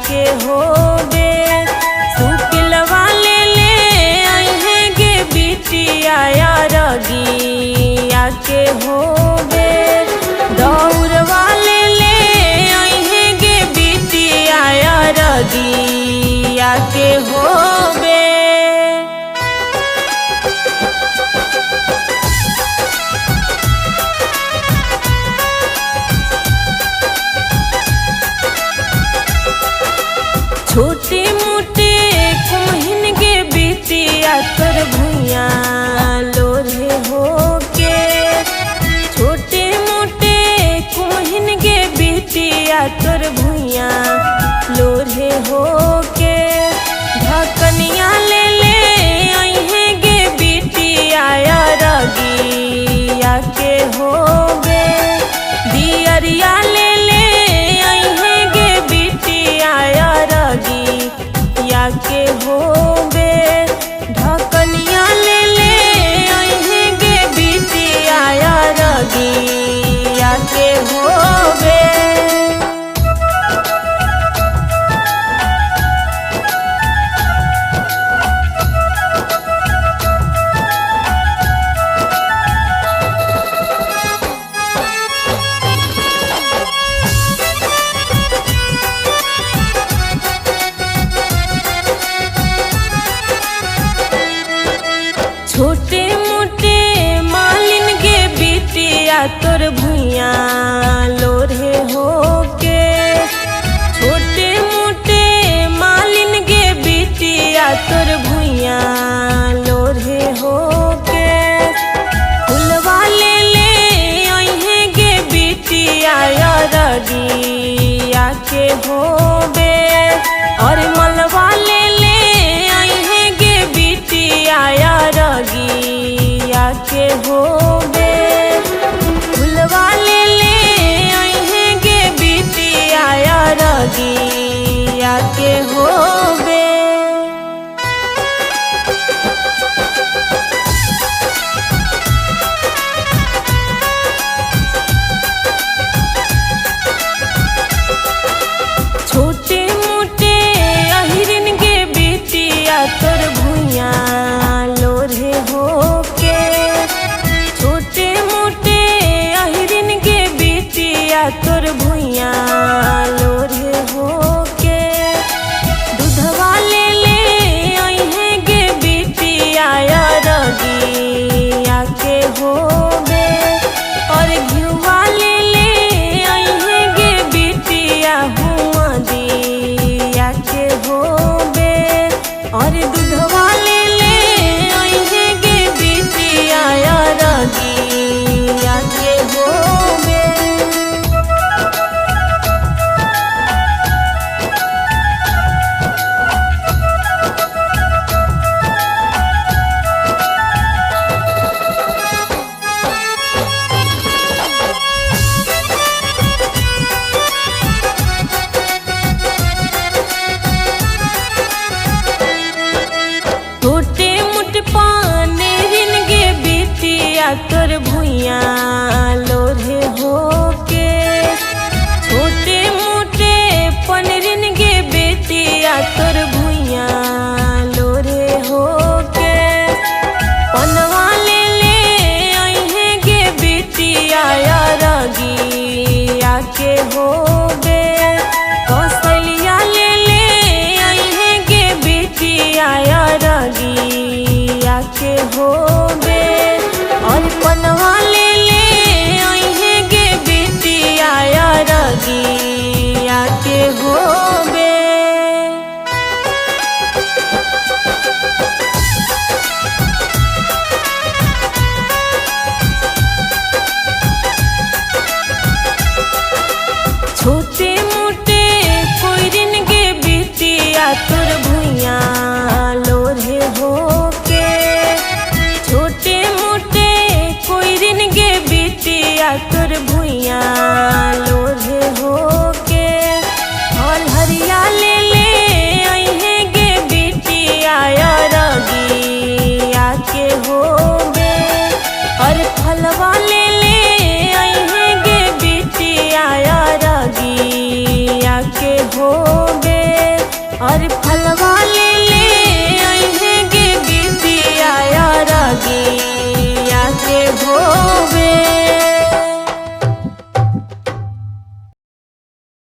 के होबे सुकिलवा ले अहे गे बिटिया रगिया के होबे दौड़वा ले अहे गे बिटिया रगिया के होबे। छोटे मोटे कुम्हिन गे बिटिया तोर भुइया लोरे होके छोटे मोटे कुम्हिन गे बिटिया तोर भुइया लोरे होके ढकनिया ले अहे गे बिटिया रगिया के होबे दियरिया ले अहे गे बिटिया रगिया के होबे ढकनिया ले अहे गे बिटिया रगिया के होबे। छोटे मोटे मालिन गे बिटिया तोर भुइया लोरे होके छोटे मोटे मालिन गे बिटिया तोर भुइया लोरे होके फुलवा ले अहे गे बिटिया रगिया के होबे और मलवा ले अहे गे बिटिया रगिया के होबे फुलवा ले अहे गे बिटिया रगिया के होबे। छोटे मोटे अहिरिन गे बिटिया तोर भुइया लोरे होके छोटे मोटे अहिरिन गे बिटिया तोर भुइया लोरे होके दूधवा ले अहे गे बिटिया रगिया के होबे और घिउवा ले अहे गे बिटिया हुआ दिया के होबे और दूधवा ले अहे गे बिटिया रगिया के होबे। छोटे मोटे पाने रिन गे बिटिया तोर भुइया लोरे होके छोटे मोटे पनरिन गे बिटिया तोर भुइया लोरे होके पनवा ले अहे गे बिटिया रगिया के हो